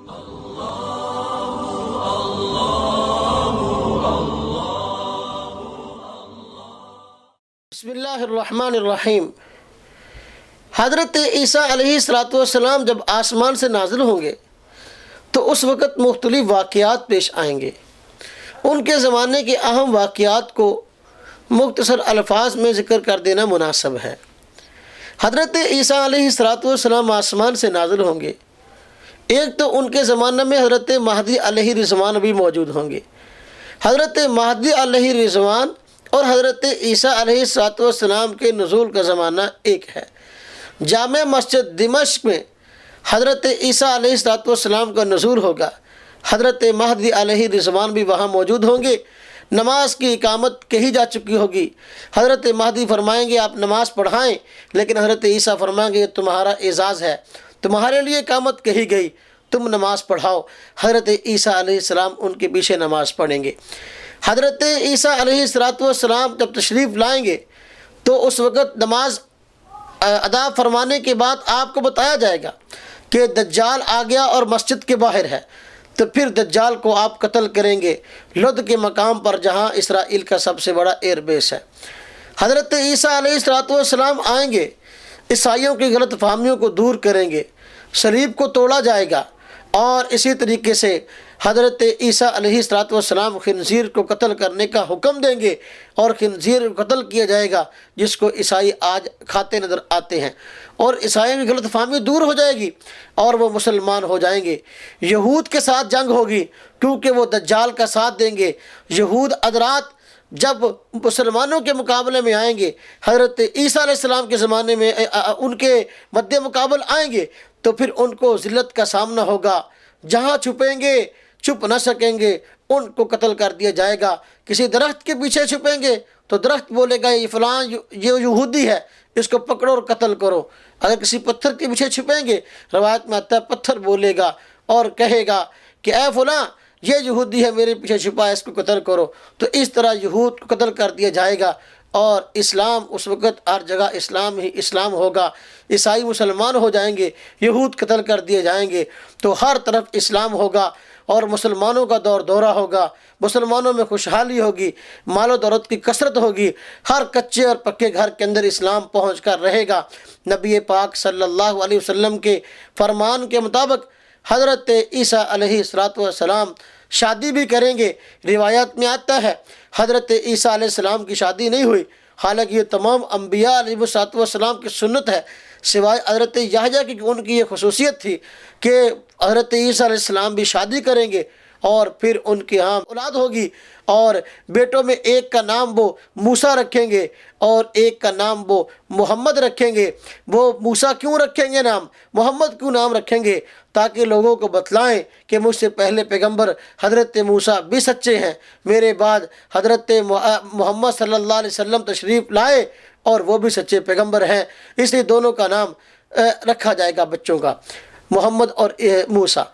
بسم اللہ الرحمن الرحیم۔ حضرت عیسیٰ علیہ السلام جب آسمان سے نازل ہوں گے تو اس وقت مختلف واقعات پیش آئیں گے۔ ان کے زمانے کے اہم واقعات کو مختصر الفاظ میں ذکر کر دینا مناسب ہے۔ حضرت عیسیٰ علیہ السلام آسمان سے نازل ہوں گے۔ ایک تو ان کے زمانے میں حضرت مہدی علیہ الرضوان بھی موجود ہوں گے۔ حضرت مہدی علیہ الرضوان اور حضرت عیسیٰ علیہ السلام کے نزول کا زمانہ ایک ہے۔ جامع مسجد دمشق میں حضرت عیسیٰ علیہ السلام کا نزول ہوگا۔ حضرت مہدی علیہ الرضوان بھی وہاں موجود ہوں گے۔ نماز کی اقامت کہی جا چکی ہوگی۔ حضرت مہدی فرمائیں گے آپ نماز پڑھائیں، لیکن حضرت عیسیٰ فرمائیں گے یہ تمہارا اعزاز ہے، تمہارے لیے اقامت کہی گئی، تم نماز پڑھاؤ۔ حضرت عیسیٰ علیہ السلام ان کے پیچھے نماز پڑھیں گے۔ حضرت عیسیٰ علیہ السلام جب تشریف لائیں گے تو اس وقت نماز ادا فرمانے کے بعد آپ کو بتایا جائے گا کہ دجال آ گیا اور مسجد کے باہر ہے، تو پھر دجال کو آپ قتل کریں گے لد کے مقام پر جہاں اسرائیل کا سب سے بڑا ایئر بیس ہے۔ حضرت عیسیٰ علیہ السلام آئیں گے، عیسائیوں کی غلط فہمیوں کو دور کریں گے، صلیب کو توڑا جائے گا، اور اسی طریقے سے حضرت عیسیٰ علیہ السلام خنزیر کو قتل کرنے کا حکم دیں گے، اور خنزیر کو قتل کیا جائے گا جس کو عیسائی آج کھاتے نظر آتے ہیں، اور عیسائیوں کی غلط فہمی دور ہو جائے گی اور وہ مسلمان ہو جائیں گے۔ یہود کے ساتھ جنگ ہوگی کیونکہ وہ دجال کا ساتھ دیں گے۔ یہود ادرات جب مسلمانوں کے مقابلے میں آئیں گے، حضرت عیسیٰ علیہ السلام کے زمانے میں ان کے مد مقابل آئیں گے، تو پھر ان کو ذلت کا سامنا ہوگا۔ جہاں چھپیں گے چھپ نہ سکیں گے، ان کو قتل کر دیا جائے گا۔ کسی درخت کے پیچھے چھپیں گے تو درخت بولے گا یہ فلاں یہ یہودی ہے، اس کو پکڑو اور قتل کرو۔ اگر کسی پتھر کے پیچھے چھپیں گے، روایت میں آتا ہے پتھر بولے گا اور کہے گا کہ اے فلاں یہ یہودی ہے، میرے پیچھے چھپا ہے، اس کو قتل کرو۔ تو اس طرح یہود کو قتل کر دیا جائے گا، اور اسلام اس وقت ہر جگہ اسلام ہی اسلام ہوگا۔ عیسائی مسلمان ہو جائیں گے، یہود قتل کر دیے جائیں گے، تو ہر طرف اسلام ہوگا اور مسلمانوں کا دور دورہ ہوگا۔ مسلمانوں میں خوشحالی ہوگی، مال و دولت کی کثرت ہوگی، ہر کچے اور پکے گھر کے اندر اسلام پہنچ کر رہے گا۔ نبی پاک صلی اللہ علیہ وسلم کے فرمان کے مطابق حضرت عیسیٰ علیہ السلام شادی بھی کریں گے۔ روایت میں آتا ہے حضرت عیسیٰ علیہ السلام کی شادی نہیں ہوئی، حالانکہ یہ تمام انبیاء علیہ السلام کی سنت ہے، سوائے حضرت یحییٰ کی، ان کی یہ خصوصیت تھی کہ حضرت عیسیٰ علیہ السلام بھی شادی کریں گے، اور پھر ان کے ہاں اولاد ہوگی، اور بیٹوں میں ایک کا نام وہ موسیٰ رکھیں گے اور ایک کا نام وہ محمد رکھیں گے۔ وہ موسیٰ کیوں رکھیں گے نام، محمد کیوں نام رکھیں گے؟ تاکہ لوگوں کو بتلائیں کہ مجھ سے پہلے پیغمبر حضرت موسیٰ بھی سچے ہیں، میرے بعد حضرت محمد صلی اللہ علیہ وسلم تشریف لائے اور وہ بھی سچے پیغمبر ہیں، اس لیے دونوں کا نام رکھا جائے گا بچوں کا، محمد اور موسیٰ۔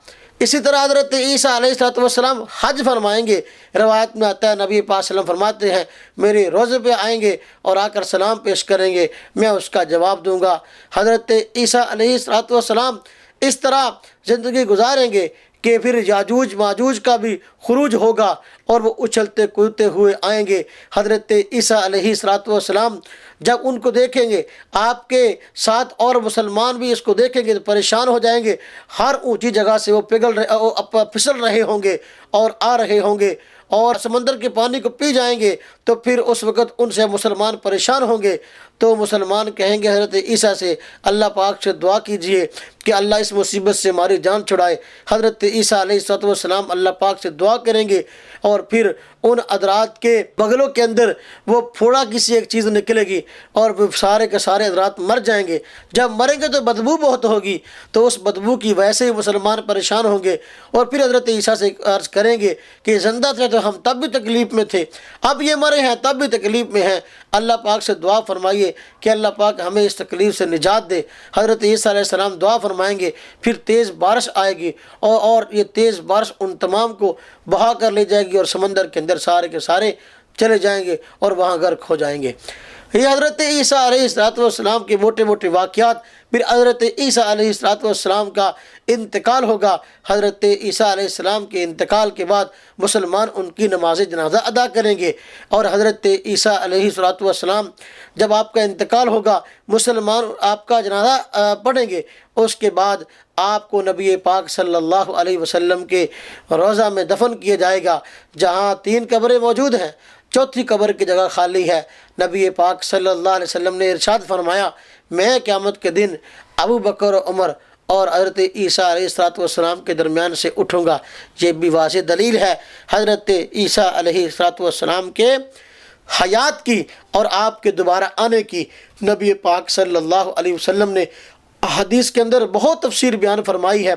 اسی طرح حضرت عیسیٰ علیہ السلام حج فرمائیں گے۔ روایت میں آتا ہے نبی پاک صلی اللہ علیہ وسلم فرماتے ہیں میرے روزے پہ آئیں گے اور آ کر سلام پیش کریں گے، میں اس کا جواب دوں گا۔ حضرت عیسیٰ علیہ السلام اس طرح زندگی گزاریں گے کہ پھر یاجوج ماجوج کا بھی خروج ہوگا اور وہ اچھلتے کودتے ہوئے آئیں گے۔ حضرت عیسیٰ علیہ السلام جب ان کو دیکھیں گے، آپ کے ساتھ اور مسلمان بھی اس کو دیکھیں گے تو پریشان ہو جائیں گے۔ ہر اونچی جگہ سے وہ پھسل رہے ہوں گے اور آ رہے ہوں گے، اور سمندر کے پانی کو پی جائیں گے، تو پھر اس وقت ان سے مسلمان پریشان ہوں گے۔ تو مسلمان کہیں گے حضرت عیسیٰ سے اللہ پاک سے دعا کیجئے کہ اللہ اس مصیبت سے ہماری جان چھڑائے۔ حضرت عیسیٰ علیہ السلام اللہ پاک سے دعا کریں گے، اور پھر ان حضرات کے بغلوں کے اندر وہ پھوڑا کسی ایک چیز نکلے گی اور وہ سارے کے سارے حضرات مر جائیں گے۔ جب مریں گے تو بدبو بہت ہوگی، تو اس بدبو کی وجہ سے ہی مسلمان پریشان ہوں گے، اور پھر حضرت عیسیٰ سے عرض کریں گے کہ زندہ تھے تو ہم تب بھی تکلیف میں تھے، اب یہ مرے ہیں تب بھی تکلیف میں ہیں، اللہ پاک سے دعا فرمائیے کہ اللہ پاک ہمیں اس تکلیف سے نجات دے۔ حضرت عیسیٰ علیہ السلام دعا فرمائیں گے، پھر تیز بارش آئے گی، اور یہ تیز بارش ان تمام کو بہا کر لے جائے گی، اور سمندر کے اندر سارے کے سارے چلے جائیں گے اور وہاں غرق ہو جائیں گے۔ یہ حضرت عیسیٰ علیہ السلام کے موٹے موٹے واقعات، پھر حضرت عیسیٰ علیہ السلام کا انتقال ہوگا۔ حضرت عیسیٰ علیہ السلام کے انتقال کے بعد مسلمان ان کی نماز جنازہ ادا کریں گے، اور حضرت عیسیٰ علیہ السلام جب آپ کا انتقال ہوگا مسلمان آپ کا جنازہ پڑھیں گے، اس کے بعد آپ کو نبی پاک صلی اللہ علیہ وسلم کے روضہ میں دفن کیا جائے گا، جہاں 3 قبریں موجود ہیں، چوتھی قبر کی جگہ خالی ہے۔ نبی پاک صلی اللہ علیہ وسلم نے ارشاد فرمایا، میں قیامت کے دن ابو بکر و عمر اور حضرت عیسیٰ علیہ السلام کے درمیان سے اٹھوں گا۔ یہ بھی واضح دلیل ہے حضرت عیسیٰ علیہ السلام کے حیات کی اور آپ کے دوبارہ آنے کی۔ نبی پاک صلی اللہ علیہ وسلم نے حدیث کے اندر بہت تفسیر بیان فرمائی ہے۔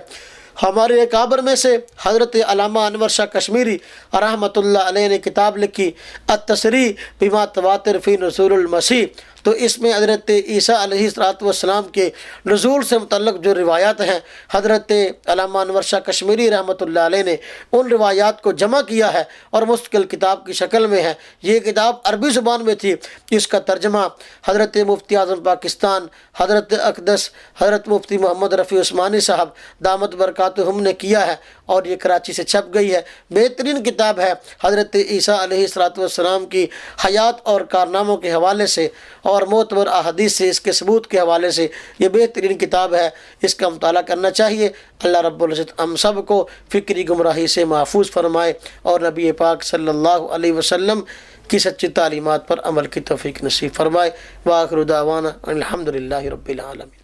ہمارے اکابر میں سے حضرت علامہ انور شاہ کشمیری رحمۃ اللہ علیہ نے کتاب لکھی التصریح بما تواتر فی نزول المسیح، تو اس میں حضرت عیسیٰ علیہ السلام کے نزول سے متعلق جو روایات ہیں، حضرت علامہ انور شاہ کشمیری رحمۃ اللہ علیہ نے ان روایات کو جمع کیا ہے اور مستقل کتاب کی شکل میں ہے۔ یہ کتاب عربی زبان میں تھی، اس کا ترجمہ حضرت مفتی اعظم پاکستان حضرت اقدس حضرت مفتی محمد رفیع عثمانی صاحب دامت برکاتہم نے کیا ہے، اور یہ کراچی سے چھپ گئی ہے۔ بہترین کتاب ہے، حضرت عیسیٰ علیہ السلام کی حیات اور کارناموں کے حوالے سے اور معتبر احادیث سے اس کے ثبوت کے حوالے سے یہ بہترین کتاب ہے، اس کا مطالعہ کرنا چاہیے۔ اللہ رب العزت ہم سب کو فکری گمراہی سے محفوظ فرمائے اور نبی پاک صلی اللہ علیہ وسلم کی سچی تعلیمات پر عمل کی توفیق نصیب فرمائے۔ وآخر دعوانا الحمدللہ رب العالمین۔